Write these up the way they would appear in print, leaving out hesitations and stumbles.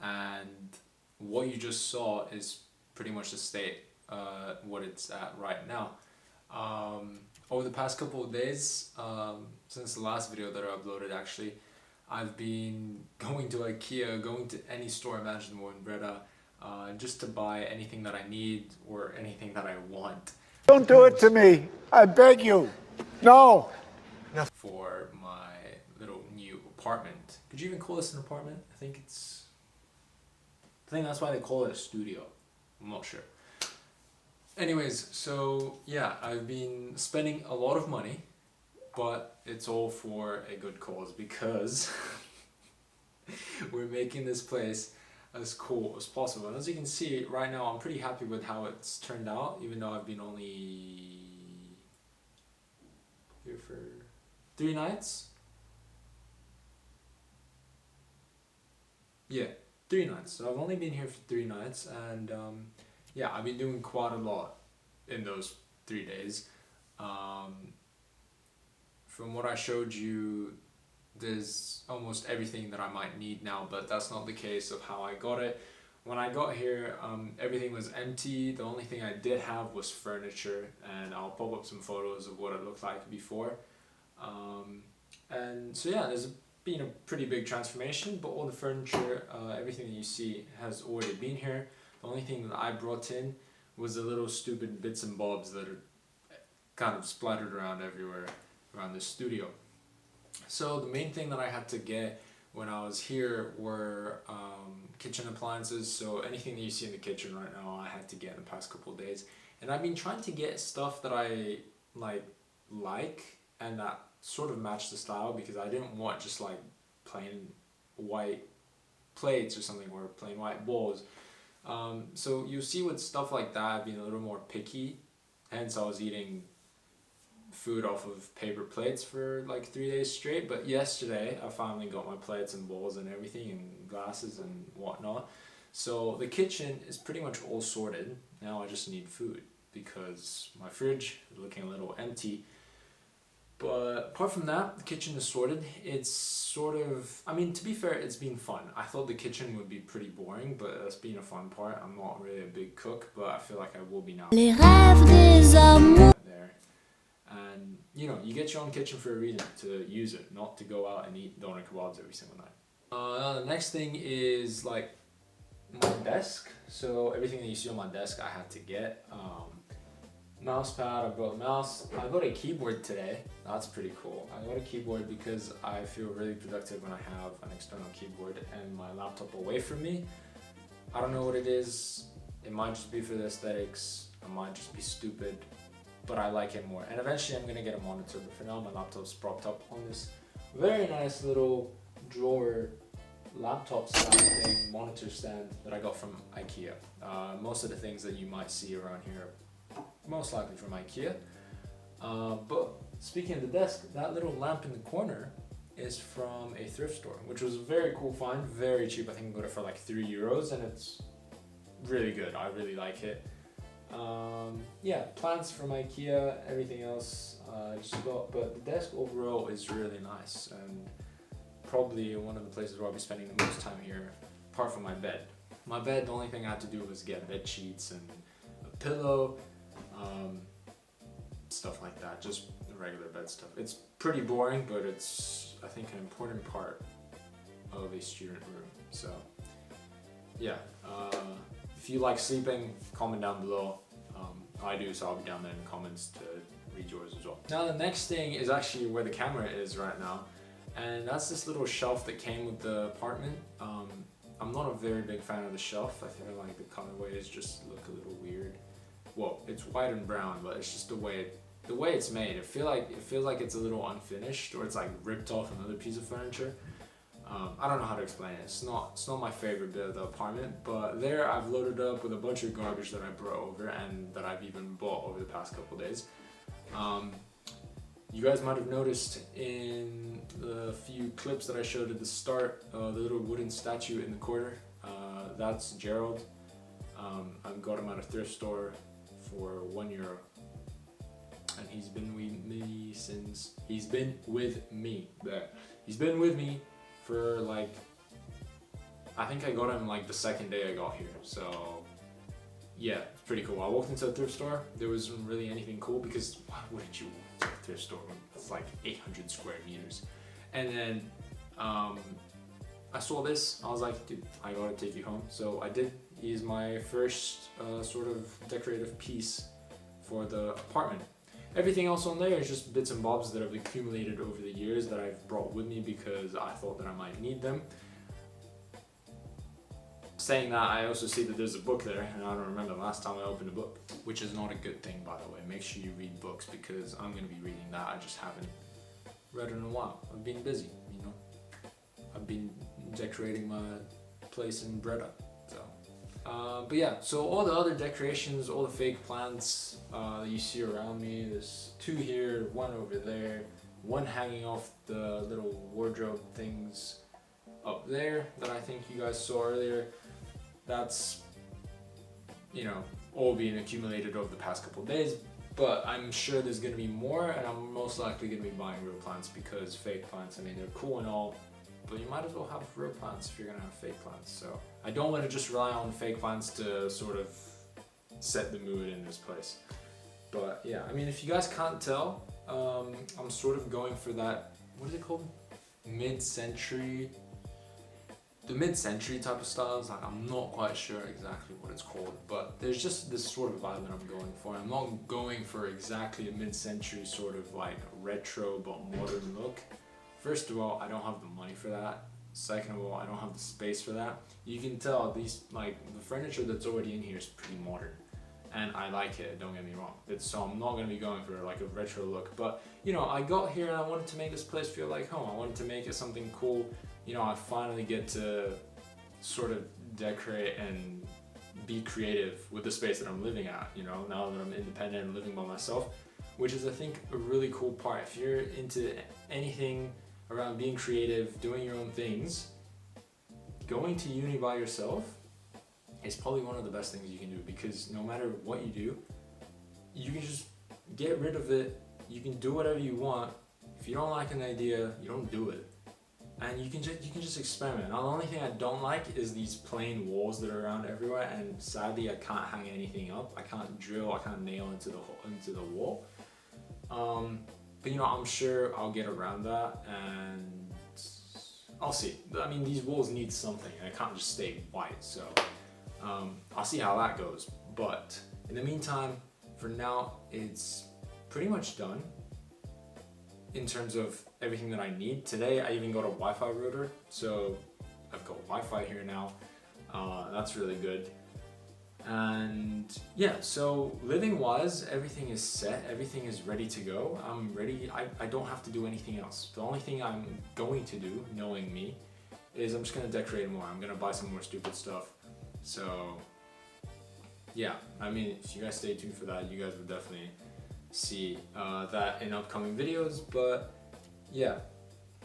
and what you just saw is pretty much the state what it's at right now. Over the past couple of days, since the last video that I uploaded actually, I've been going to IKEA, going to any store imaginable in Breda, just to buy anything that I need or anything that I want. Don't do it to me. I beg you. No. For my little new apartment. Could you even call this an apartment? I think that's why they call it a studio. I'm not sure. Anyways, so yeah, I've been spending a lot of money, but it's all for a good cause because we're making this place as cool as possible. And as you can see right now, I'm pretty happy with how it's turned out, even though I've been only here for 3 nights. Yeah, 3 nights. So I've only been here for 3 nights, and yeah, I've been doing quite a lot in those 3 days. From what I showed you, there's almost everything that I might need now, but that's not the case of how I got it. When I got here, everything was empty. The only thing I did have was furniture, and I'll pop up some photos of what it looked like before. And so yeah, there's been a pretty big transformation, but all the furniture, everything that you see has already been here. The only thing that I brought in was the little stupid bits and bobs that are kind of splattered around everywhere around this studio. So the main thing that I had to get when I was here were kitchen appliances. So anything that you see in the kitchen right now, I had to get in the past couple of days. And I've been trying to get stuff that I like and that sort of match the style, because I didn't want just like plain white plates or something, or plain white bowls. So you'll see with stuff like that, I've been a little more picky, hence I was eating food off of paper plates for like 3 days straight. But yesterday I finally got my plates and bowls and everything, and glasses and whatnot. So the kitchen is pretty much all sorted. Now I just need food because my fridge is looking a little empty. But apart from that, the kitchen is sorted. It's sort of, I mean, to be fair, it's been fun. I thought the kitchen would be pretty boring, but that's been a fun part. I'm not really a big cook, but I feel like I will be now. Les rêves des amours. There. And, you know, you get your own kitchen for a reason, to use it, not to go out and eat doner kebabs every single night. Now the next thing is like my desk. So everything that you see on my desk I had to get. Mouse pad, I brought a mouse. I got a keyboard today. That's pretty cool. I got a keyboard because I feel really productive when I have an external keyboard and my laptop away from me. I don't know what it is. It might just be for the aesthetics. It might just be stupid, but I like it more. And eventually I'm gonna get a monitor, but for now my laptop's propped up on this very nice little drawer laptop stand thing, monitor stand that I got from IKEA. Most of the things that you might see around here most likely from IKEA. But speaking of the desk, that little lamp in the corner is from a thrift store, which was a very cool find, very cheap. I think I got it for like €3, and it's really good. I really like it. Yeah, plants from IKEA, everything else I just got, but the desk overall is really nice, and probably one of the places where I'll be spending the most time here, apart from my bed. My bed, the only thing I had to do was get bed sheets and a pillow, stuff like that, just regular bed stuff. It's pretty boring, but it's, I think, an important part of a student room. So yeah, if you like sleeping, comment down below. I do, so I'll be down there in the comments to read yours as well. Now the next thing is actually where the camera is right now, and that's this little shelf that came with the apartment. I'm not a very big fan of the shelf. I feel like the colorways just look a little weird. Well, it's white and brown, but it's just the way it's made. It feels like it's a little unfinished, or it's like ripped off another piece of furniture. I don't know how to explain it. It's not my favorite bit of the apartment, but there I've loaded up with a bunch of garbage that I brought over and that I've even bought over the past couple days. You guys might have noticed in the few clips that I showed at the start, the little wooden statue in the corner. That's Gerald. I got him at a thrift store for €1, and he's been with me since. He's been with me for like I think I got them like the second day I got here. So yeah, it's pretty cool. I walked into a thrift store. There wasn't really anything cool because why wouldn't you walk into a thrift store when it's like 800 square meters? And then I saw this. I was like, dude, I gotta take you home. So I did. He's my first sort of decorative piece for the apartment. Everything else on there is just bits and bobs that I've accumulated over the years that I've brought with me because I thought that I might need them. Saying that, I also see that there's a book there, and I don't remember the last time I opened a book, which is not a good thing, by the way. Make sure you read books because I'm going to be reading that. I just haven't read in a while. I've been busy, you know. I've been decorating my place in Breda, so. But yeah, so all the other decorations, all the fake plants that you see around me, there's 2 here, 1 over there, 1 hanging off the little wardrobe things up there that I think you guys saw earlier. That's, you know, all being accumulated over the past couple of days, but I'm sure there's going to be more, and I'm most likely going to be buying real plants because fake plants, I mean, they're cool and all, but you might as well have real plants if you're going to have fake plants. So I don't want to just rely on fake plants to sort of set the mood in this place. But yeah, I mean, if you guys can't tell, I'm sort of going for that, what is it called? The mid-century type of styles. Like, I'm not quite sure exactly what it's called, but there's just this sort of vibe that I'm going for. I'm not going for exactly a mid-century sort of like retro but modern look. First of all, I don't have the money for that. Second of all, I don't have the space for that. You can tell these, like, the furniture that's already in here is pretty modern, and I like it, don't get me wrong. So I'm not going to be going for like a retro look, but you know, I got here and I wanted to make this place feel like home. I wanted to make it something cool. You know, I finally get to sort of decorate and be creative with the space that I'm living at, you know, now that I'm independent and living by myself, which is, I think, a really cool part. If you're into anything around being creative, doing your own things, going to uni by yourself is probably one of the best things you can do, because no matter what you do, you can just get rid of it. You can do whatever you want. If you don't like an idea, you don't do it. And you can just experiment. Now, the only thing I don't like is these plain walls that are around everywhere, and sadly I can't hang anything up. I can't drill, I can't nail into the wall. But you know, I'm sure I'll get around that, and I'll see. I mean, these walls need something, and it can't just stay white, so I'll see how that goes. But in the meantime, for now, it's pretty much done in terms of everything that I need. Today I even got a Wi-Fi router, so I've got Wi-Fi here now. That's really good. And yeah, so living wise, everything is set, everything is ready to go. I'm ready. I don't have to do anything else. The only thing I'm going to do, knowing me, is I'm just gonna decorate more. I'm gonna buy some more stupid stuff. So yeah, I mean, if you guys stay tuned for that, you guys will definitely see that in upcoming videos. But yeah,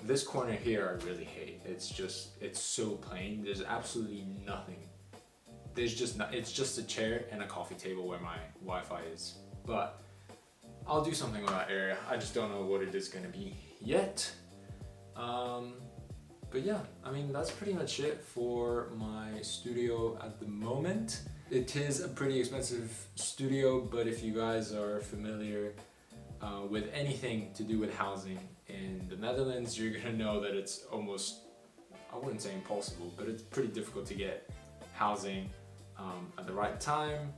this corner here I really hate. It's so plain. There's absolutely nothing. It's just a chair and a coffee table where my Wi-Fi is. But I'll do something with that area. I just don't know what it is gonna be yet. But yeah, I mean, that's pretty much it for my studio at the moment. It is a pretty expensive studio, but if you guys are familiar with anything to do with housing in the Netherlands, you're gonna know that it's almost, I wouldn't say impossible, but it's pretty difficult to get housing at the right time,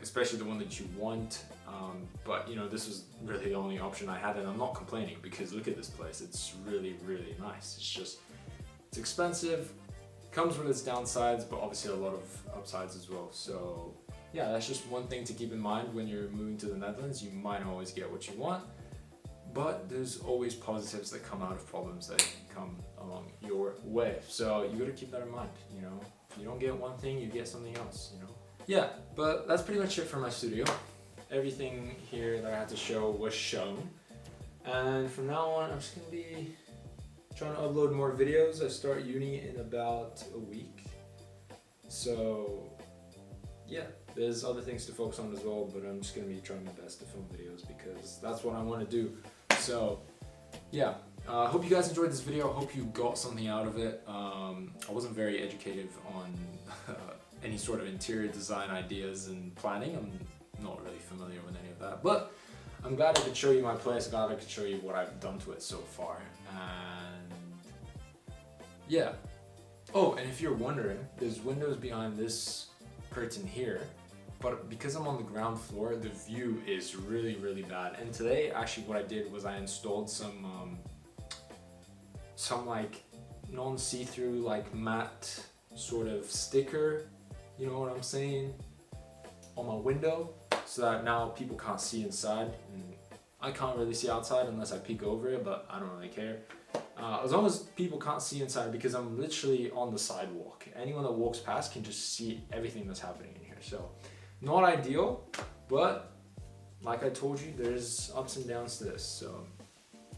especially the one that you want. But you know, this was really the only option I had, and I'm not complaining because look at this place. It's really, really nice. It's expensive, comes with its downsides, but obviously a lot of upsides as well. So yeah, that's just one thing to keep in mind when you're moving to the Netherlands. You might not always get what you want, but there's always positives that come out of problems that come along your way. So you gotta keep that in mind, you know. If you don't get one thing, you get something else, you know. Yeah, but that's pretty much it for my studio. Everything here that I had to show was shown. And from now on, I'm just gonna be trying to upload more videos. I start uni in about a week. So yeah, there's other things to focus on as well, but I'm just gonna be trying my best to film videos because that's what I want to do. So yeah, I hope you guys enjoyed this video. I hope you got something out of it. I wasn't very educative on any sort of interior design ideas and planning. I'm not really familiar with any of that, but I'm glad I could show you my place. Glad I could show you what I've done to it so far. And yeah. Oh, and if you're wondering, there's windows behind this curtain here, but because I'm on the ground floor, the view is really, really bad. And today, actually, what I did was I installed some like non-see-through, like matte sort of sticker, you know what I'm saying, on my window, so that now people can't see inside. And I can't really see outside unless I peek over it, but I don't really care. As long as people can't see inside, because I'm literally on the sidewalk. Anyone that walks past can just see everything that's happening in here. So, not ideal, but like I told you, there's ups and downs to this. So,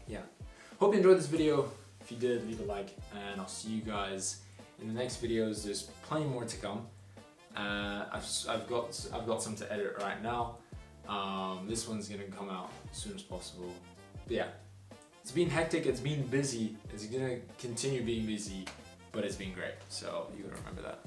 yeah. Hope you enjoyed this video. If you did, leave a like, and I'll see you guys in the next videos. There's plenty more to come. I've got some to edit right now. This one's gonna come out as soon as possible. But yeah, it's been hectic. It's been busy. It's gonna continue being busy, but it's been great. So you gotta remember that.